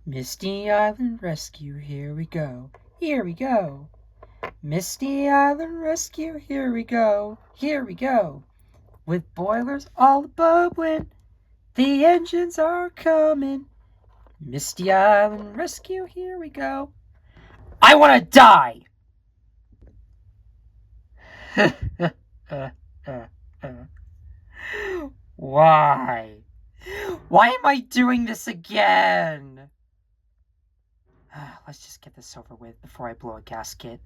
Misty Island Rescue, here we go, here we go. Misty Island Rescue, here we go, here we go. With boilers all bubbling, the engines are coming. Misty Island Rescue, here we go. I want to die! Why? Why am I doing this again? Let's just get this over with before I blow a gasket.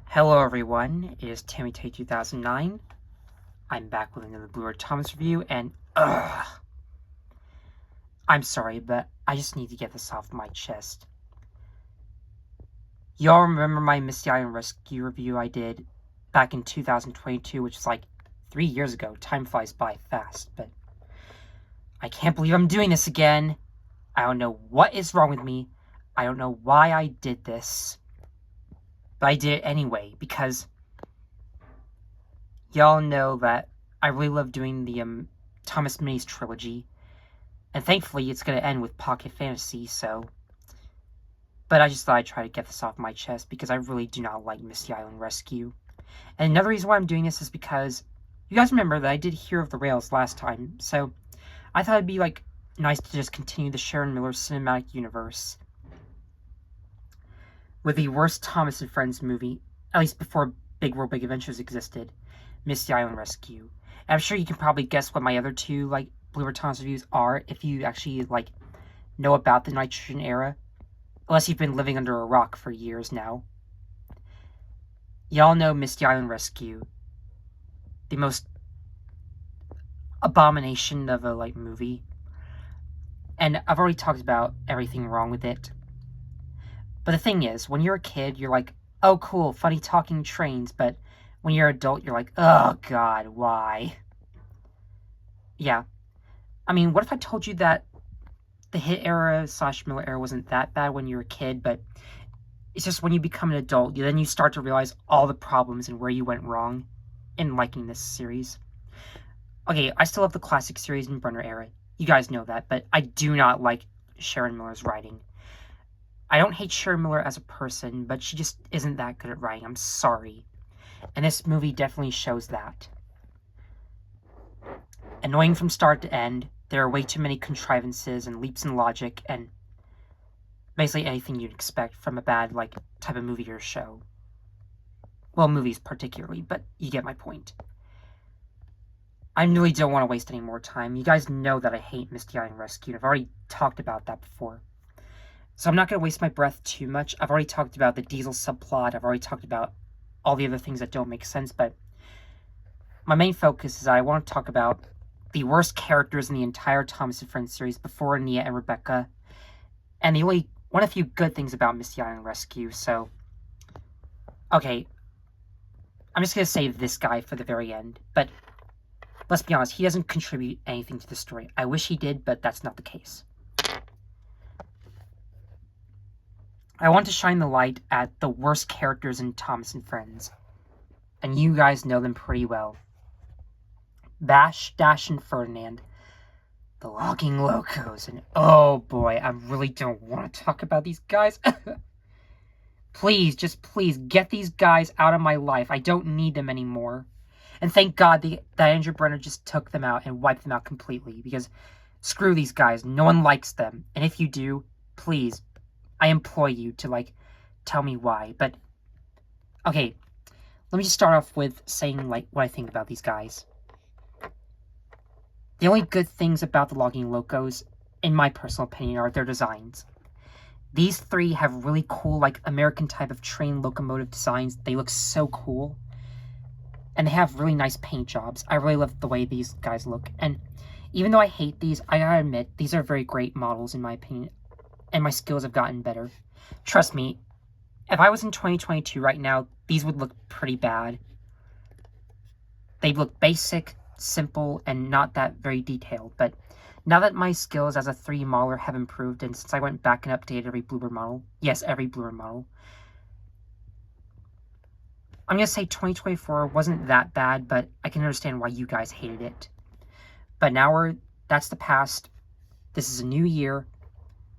Hello everyone, it is Tammy Tay 2009. I'm back with another Bluebird Thomas review, and I'm sorry, but I just need to get this off my chest. Y'all remember my Misty Island Rescue review I did back in 2022, which was like 3 years ago. Time flies by fast, but I can't believe I'm doing this again. I don't know what is wrong with me. I don't know why I did this. But I did it anyway, because y'all know that I really love doing the Thomas Minis trilogy. And thankfully, it's going to end with Pocket Fantasy, so... But I just thought I'd try to get this off my chest, because I really do not like Misty Island Rescue. And another reason why I'm doing this is because you guys remember that I did Hero of the Rails last time, so I thought it'd be, like, nice to just continue the Sharon Miller cinematic universe with the worst Thomas and Friends movie, at least before Big World Big Adventures existed, Misty Island Rescue. And I'm sure you can probably guess what my other two, like, Bluebird Thomas reviews are if you actually, like, know about the Nitrogen era. Unless you've been living under a rock for years now. Y'all know Misty Island Rescue. The most abomination of a, like, movie. And I've already talked about everything wrong with it. But the thing is, when you're a kid, you're like, oh cool, funny talking trains, but when you're an adult, you're like, oh god, why? Yeah. I mean, what if I told you that the hit era / Miller era wasn't that bad when you were a kid, but it's just when you become an adult, then you start to realize all the problems and where you went wrong in liking this series. Okay, I still love the classic series and Brunner era. You guys know that, but I do not like Sharon Miller's writing. I don't hate Sharon Miller as a person, but she just isn't that good at writing. I'm sorry. And this movie definitely shows that. Annoying from start to end, there are way too many contrivances and leaps in logic, and basically anything you'd expect from a bad, like, type of movie or show. Well, movies particularly, but you get my point. I really don't want to waste any more time. You guys know that I hate Misty Island Rescue, and I've already talked about that before. So I'm not going to waste my breath too much. I've already talked about the Diesel subplot. I've already talked about all the other things that don't make sense, but my main focus is that I want to talk about the worst characters in the entire Thomas and Friends series before Nia and Rebecca, and the only one of the few good things about Misty Island Rescue, so... Okay, I'm just going to save this guy for the very end, but let's be honest, he doesn't contribute anything to the story. I wish he did, but that's not the case. I want to shine the light at the worst characters in Thomas and Friends, and you guys know them pretty well. Bash, Dash, and Ferdinand, the logging locos, and oh boy, I really don't want to talk about these guys. Please, just please, get these guys out of my life. I don't need them anymore. And thank God that Andrew Brenner just took them out and wiped them out completely, because screw these guys, no one likes them, and if you do, please, I implore you to, like, tell me why. But, okay, let me just start off with saying, like, what I think about these guys. The only good things about the logging locos, in my personal opinion, are their designs. These three have really cool, like, American type of train locomotive designs. They look so cool. And they have really nice paint jobs. I really love the way these guys look. And even though I hate these, I gotta admit, these are very great models, in my opinion. And my skills have gotten better. Trust me, if I was in 2022 right now, these would look pretty bad. They'd look basic, simple, and not that very detailed. But now that my skills as a 3D modeler have improved, and since I went back and updated every Bluebird model, yes, every Bluebird model, I'm going to say 2024 wasn't that bad, but I can understand why you guys hated it. But now that's the past. This is a new year.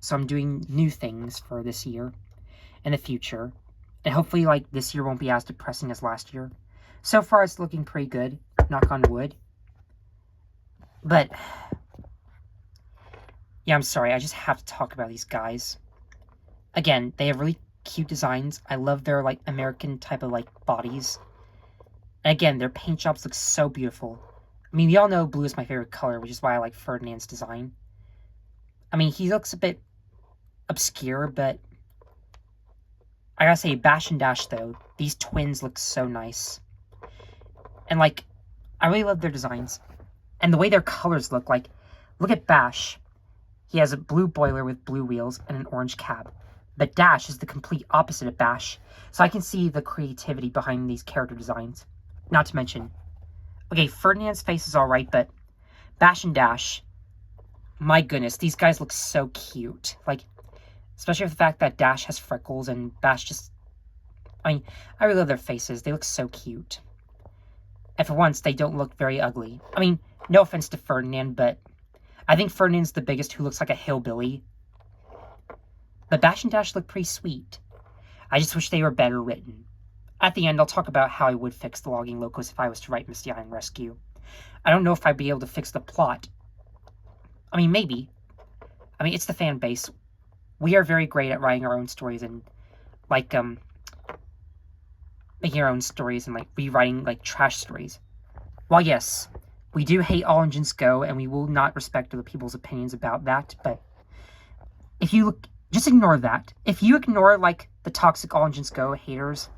so I'm doing new things for this year and the future. And hopefully, like, this year won't be as depressing as last year. So far, it's looking pretty good, knock on wood. But, yeah, I'm sorry, I just have to talk about these guys. Again, they have really cute designs. I love their, like, American type of, like, bodies. And again, their paint jobs look so beautiful. I mean, we all know blue is my favorite color, which is why I like Ferdinand's design. I mean, he looks a bit obscure, but I gotta say, Bash and Dash, though, these twins look so nice. And, like, I really love their designs. And the way their colors look, like, look at Bash. He has a blue boiler with blue wheels and an orange cab. But Dash is the complete opposite of Bash. So I can see the creativity behind these character designs. Not to mention, okay, Ferdinand's face is alright, but Bash and Dash, my goodness, these guys look so cute. Like, especially with the fact that Dash has freckles and Bash just, I mean, I really love their faces. They look so cute. And for once, they don't look very ugly. I mean, no offense to Ferdinand, but I think Ferdinand's the biggest who looks like a hillbilly. But Bash and Dash look pretty sweet. I just wish they were better written. At the end, I'll talk about how I would fix the logging locos if I was to write Misty Island Rescue. I don't know if I'd be able to fix the plot. I mean, maybe. I mean, it's the fan base. We are very great at writing our own stories and, like, making our own stories and, like, rewriting, like, trash stories. While, yes, we do hate All Engines Go, and we will not respect other people's opinions about that, but if you look, just ignore that. If you ignore, like, the toxic All Engines Go haters,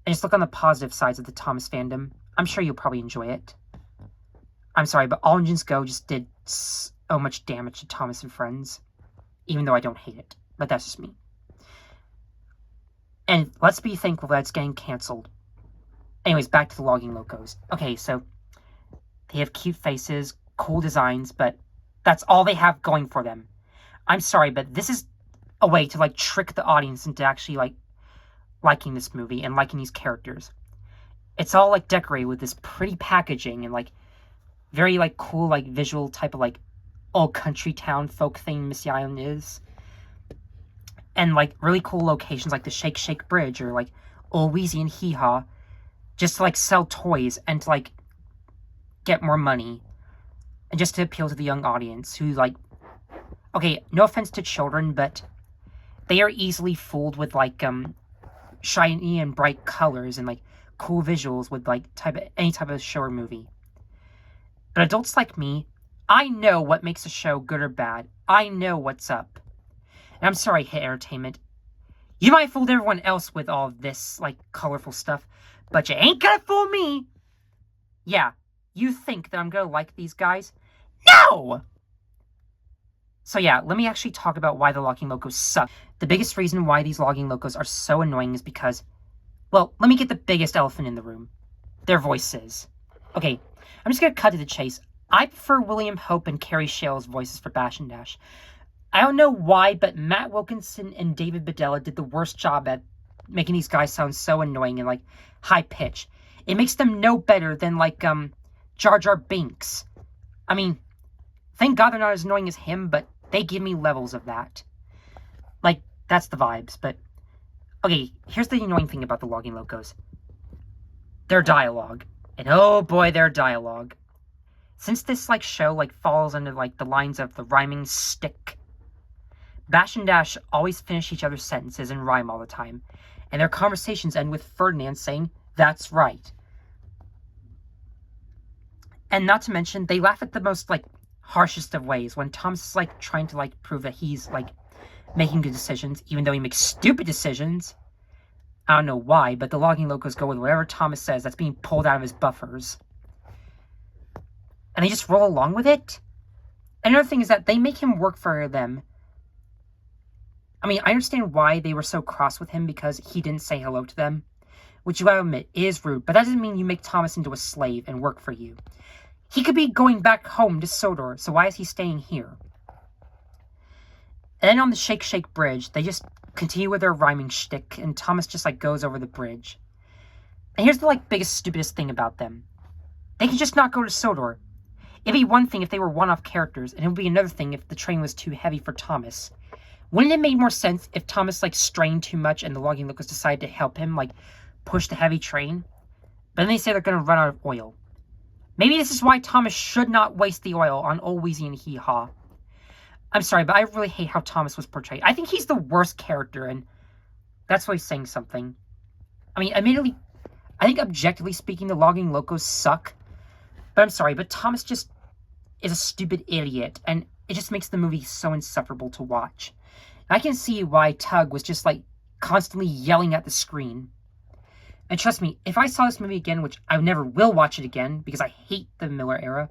and just look on the positive sides of the Thomas fandom, I'm sure you'll probably enjoy it. I'm sorry, but All Engines Go just did so much damage to Thomas and friends, even though I don't hate it, but that's just me. And let's be thankful that it's getting canceled. Anyways, back to the logging locos. Okay, so they have cute faces, cool designs, but that's all they have going for them. I'm sorry, but this is a way to, like, trick the audience into actually, like, liking this movie and liking these characters. It's all, like, decorated with this pretty packaging and, like, very, like, cool, like, visual type of, like, old country town folk thing Misty Island is. And, like, really cool locations like the Shake Shake Bridge or, like, Old Wheezy and Hee Haw, just to, like, sell toys and to, like, get more money. And just to appeal to the young audience who, like, okay, no offense to children, but they are easily fooled with, like, shiny and bright colors and, like, cool visuals with, like, any type of show or movie. But adults like me, I know what makes a show good or bad. I know what's up. And I'm sorry, Hit Entertainment. You might have fooled everyone else with all of this, like, colorful stuff, but you ain't gonna fool me! Yeah, you think that I'm gonna like these guys? No! So yeah, let me actually talk about why the logging locos suck. The biggest reason why these logging locos are so annoying is because, well, let me get the biggest elephant in the room. Their voices. Okay, I'm just gonna cut to the chase. I prefer William Hope and Carrie Shale's voices for Bash and Dash. I don't know why, but Matt Wilkinson and David Bedella did the worst job at making these guys sound so annoying and, like, high-pitched. It makes them no better than, like, Jar Jar Binks. I mean, thank God they're not as annoying as him, but they give me levels of that. Like, that's the vibes, but... Okay, here's the annoying thing about the logging locos. Their dialogue. And oh boy, their dialogue. Since this, like, show, like, falls under, like, the lines of the rhyming stick, Bash and Dash always finish each other's sentences and rhyme all the time, and their conversations end with Ferdinand saying, "That's right." And not to mention, they laugh at the most, like, harshest of ways when Thomas is, like, trying to, like, prove that he's, like, making good decisions, even though he makes stupid decisions. I don't know why, but the logging locos go with whatever Thomas says that's being pulled out of his buffers. And they just roll along with it. Another thing is that they make him work for them. I mean, I understand why they were so cross with him because he didn't say hello to them, which you gotta admit is rude, but that doesn't mean you make Thomas into a slave and work for you. He could be going back home to Sodor, so why is he staying here? And then on the Shake Shake Bridge, they just continue with their rhyming shtick, and Thomas just, like, goes over the bridge. And here's the, like, biggest, stupidest thing about them. They can just not go to Sodor. It'd be one thing if they were one-off characters, and it would be another thing if the train was too heavy for Thomas. Wouldn't it make more sense if Thomas, like, strained too much and the logging locos decided to help him, like, push the heavy train? But then they say they're going to run out of oil. Maybe this is why Thomas should not waste the oil on old Wheezy and Hee Haw. I'm sorry, but I really hate how Thomas was portrayed. I think he's the worst character, and that's why he's saying something. I mean, admittedly, I think objectively speaking, the logging locos suck. But I'm sorry, but Thomas just is a stupid idiot, and it just makes the movie so insufferable to watch. I can see why Tug was just, like, constantly yelling at the screen. And trust me, if I saw this movie again, which I never will watch it again, because I hate the Miller era,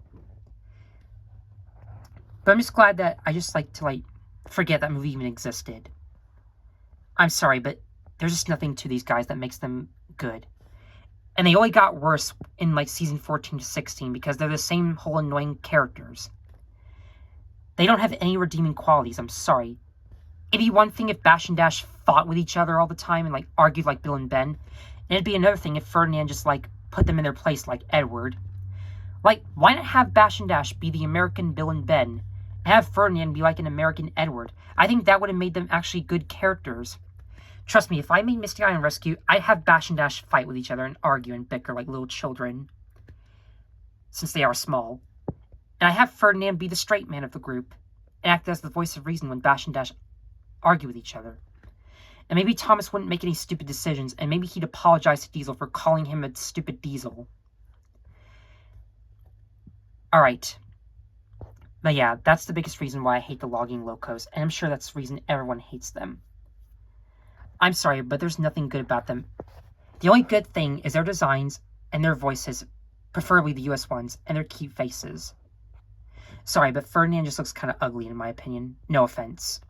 but I'm just glad that I just like to, like, forget that movie even existed. I'm sorry, but there's just nothing to these guys that makes them good. And they only got worse in, like, season 14 to 16, because they're the same whole annoying characters. They don't have any redeeming qualities, I'm sorry. It'd be one thing if Bash and Dash fought with each other all the time and, like, argued like Bill and Ben. And it'd be another thing if Ferdinand just, like, put them in their place like Edward. Like, why not have Bash and Dash be the American Bill and Ben, and have Ferdinand be like an American Edward? I think that would have made them actually good characters. Trust me, if I made Misty Island Rescue, I'd have Bash and Dash fight with each other and argue and bicker like little children, since they are small. And I have Ferdinand be the straight man of the group, and act as the voice of reason when Bash and Dash argue with each other. And maybe Thomas wouldn't make any stupid decisions, and maybe he'd apologize to Diesel for calling him a stupid Diesel. Alright. But yeah, that's the biggest reason why I hate the logging locos, and I'm sure that's the reason everyone hates them. I'm sorry, but there's nothing good about them. The only good thing is their designs and their voices, preferably the US ones, and their cute faces. Sorry, but Ferdinand just looks kind of ugly in my opinion. No offense.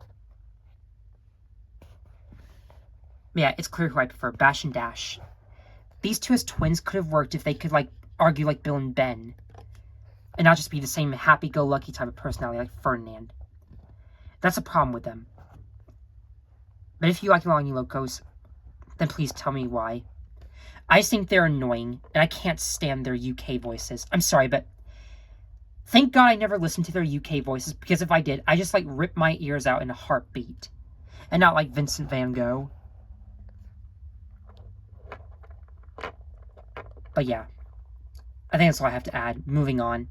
Yeah, it's clear who I prefer, Bash and Dash. These two as twins could have worked if they could, like, argue like Bill and Ben, and not just be the same happy-go-lucky type of personality like Ferdinand. That's a problem with them. But if you like logging locos, then please tell me why. I just think they're annoying, and I can't stand their UK voices. I'm sorry, but thank God I never listened to their UK voices, because if I did, I just, like, rip my ears out in a heartbeat. And not like Vincent van Gogh. But yeah, I think that's all I have to add. Moving on.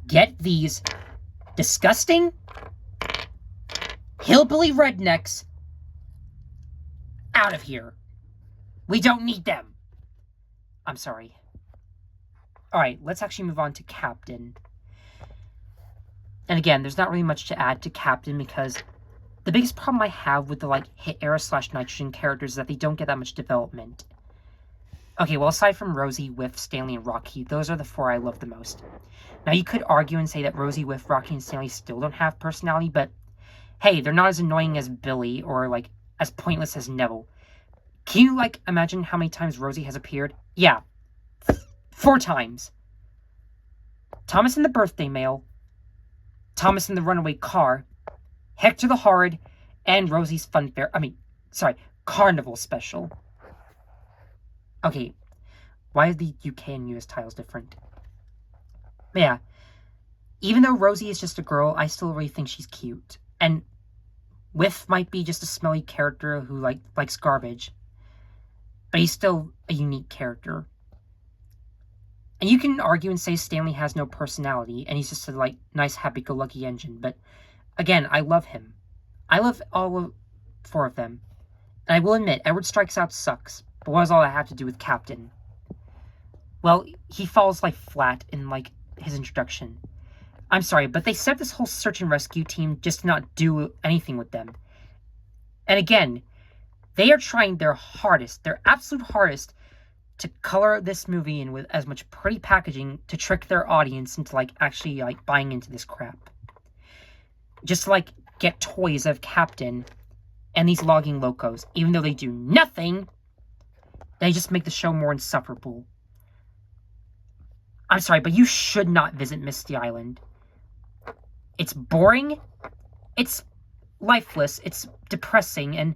Get these disgusting hillbilly rednecks out of here. We don't need them. I'm sorry. Alright, let's actually move on to Captain. And again, there's not really much to add to Captain because the biggest problem I have with the, like, Hit Era / Nitrogen characters is that they don't get that much development. Okay, well, aside from Rosie, Whiff, Stanley, and Rocky, those are the four I love the most. Now, you could argue and say that Rosie, Whiff, Rocky, and Stanley still don't have personality, but hey, they're not as annoying as Billy or, like, as pointless as Neville. Can you, like, imagine how many times Rosie has appeared? Yeah. 4 times. Thomas in the birthday mail, Thomas in the runaway car, Hector the Horrid, and Rosie's Carnival special. Okay, why are the UK and US titles different? But yeah, even though Rosie is just a girl, I still really think she's cute. And Whiff might be just a smelly character who, like, likes garbage, but he's still a unique character. And you can argue and say Stanley has no personality, and he's just a, like, nice happy-go-lucky engine, but again, I love him. I love all 4 of them. And I will admit, Edward Strikes Out sucks. But what does all that have to do with Captain? Well, he falls, like, flat in, like, his introduction. I'm sorry, but they set this whole search and rescue team just to not do anything with them. And again, they are trying their hardest, their absolute hardest, to color this movie in with as much pretty packaging to trick their audience into, like, actually, like, buying into this crap. Just to, like, get toys of Captain and these logging locos, even though they do nothing. They just make the show more insufferable. I'm sorry, but you should not visit Misty Island. It's boring, it's lifeless, it's depressing, and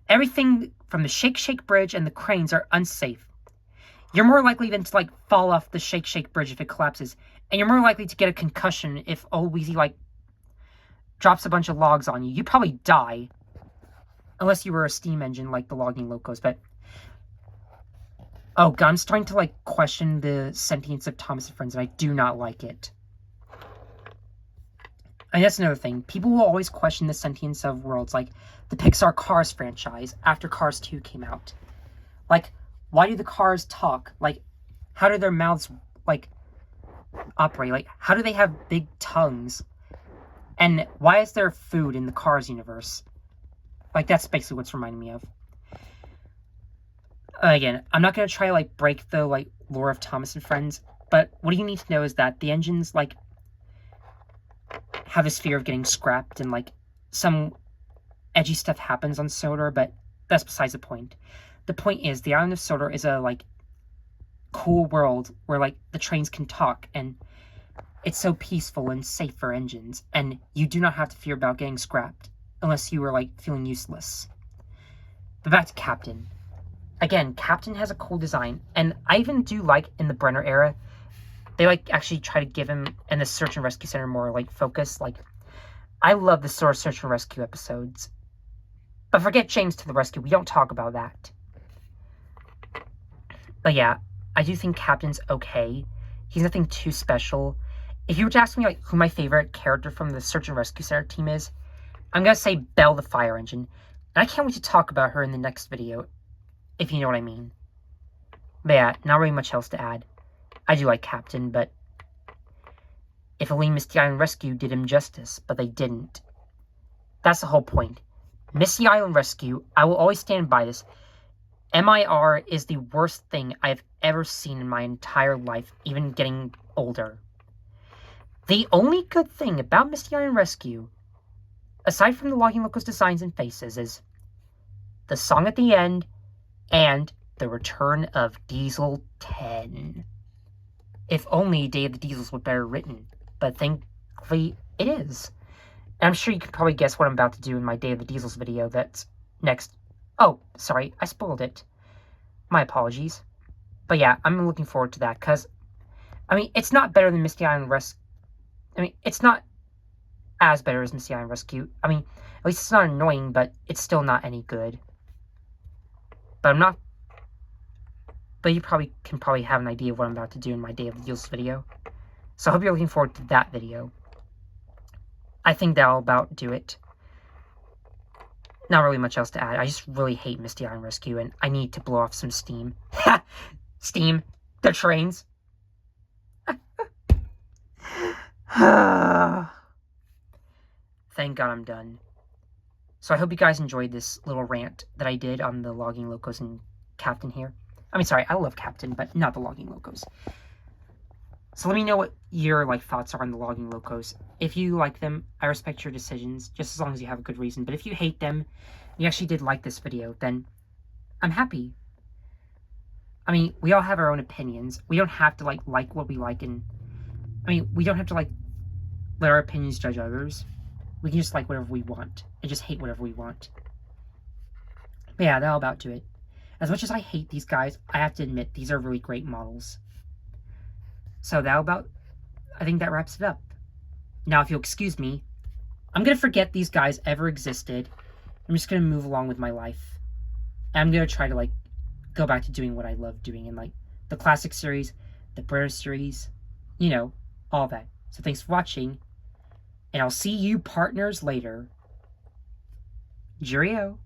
everything from the Shake Shake Bridge and the cranes are unsafe. You're more likely than to, like, fall off the Shake Shake Bridge if it collapses, And you're more likely to get a concussion if old Wheezy, like, drops a bunch of logs on you. You'd probably die. Unless you were a steam engine like the logging locos, but... Oh, God, I'm starting to, like, question the sentience of Thomas and Friends, and I do not like it. And that's another thing. People will always question the sentience of worlds, like the Pixar Cars franchise after Cars 2 came out. Like, why do the cars talk? Like, how do their mouths, like, operate? Like, how do they have big tongues? And why is there food in the Cars universe? Like, that's basically what's reminding me of. Again, I'm not going to try to, like, break the, like, lore of Thomas and Friends, but what you need to know is that the engines, like, have this fear of getting scrapped, and, like, some edgy stuff happens on Sodor, but that's besides the point. The point is, the island of Sodor is a, like, cool world where, like, the trains can talk, and it's so peaceful and safe for engines, and you do not have to fear about getting scrapped, unless you are, like, feeling useless. But back to Captain. Again, Captain has a cool design, and I even do like, in the Brenner era, they, like, actually try to give him, and the Search and Rescue Center, more, like, focus. Like, I love the Sora Search and Rescue episodes. But forget James to the Rescue, we don't talk about that. But yeah, I do think Captain's okay. He's nothing too special. If you were to ask me, like, who my favorite character from the Search and Rescue Center team is, I'm gonna say Belle the Fire Engine. And I can't wait to talk about her in the next video, if you know what I mean. But yeah, not really much else to add. I do like Captain, but if only Misty Island Rescue did him justice, but they didn't. That's the whole point. Misty Island Rescue, I will always stand by this. MIR is the worst thing I've ever seen in my entire life, even getting older. The only good thing about Misty Island Rescue, aside from the Logging Locos designs and faces, is the song at the end and the return of Diesel 10. If only Day of the Diesels were better written, but thankfully it is. And I'm sure you can probably guess what I'm about to do in my Day of the Diesels video that's next. Oh, sorry, I spoiled it. My apologies. But yeah, I'm looking forward to that, because, I mean, it's not better than Misty Island Rescue. I mean, it's not as better as Misty Island Rescue. I mean, at least it's not annoying, but it's still not any good. But you can have an idea of what I'm about to do in my Day of the Diesels video. So I hope you're looking forward to that video. I think that'll about do it. Not really much else to add. I just really hate Misty Island Rescue, and I need to blow off some steam. Steam. The trains. Thank God I'm done. So I hope you guys enjoyed this little rant that I did on the Logging Locos and Captain here. I mean, sorry, I love Captain, but not the Logging Locos. So let me know what your, like, thoughts are on the Logging Locos. If you like them, I respect your decisions, just as long as you have a good reason. But if you hate them, you actually did like this video, then I'm happy. I mean, we all have our own opinions. We don't have to, like what we like, and... I mean, we don't have to, like, let our opinions judge others. We can just like whatever we want, and just hate whatever we want. But yeah, that'll about do it. As much as I hate these guys, I have to admit, these are really great models. So I think that wraps it up. Now, if you'll excuse me, I'm going to forget these guys ever existed. I'm just going to move along with my life. And I'm going to try to, like, go back to doing what I love doing in, like, the classic series, the British series, you know, all that. So thanks for watching, and I'll see you partners later. Cheerio.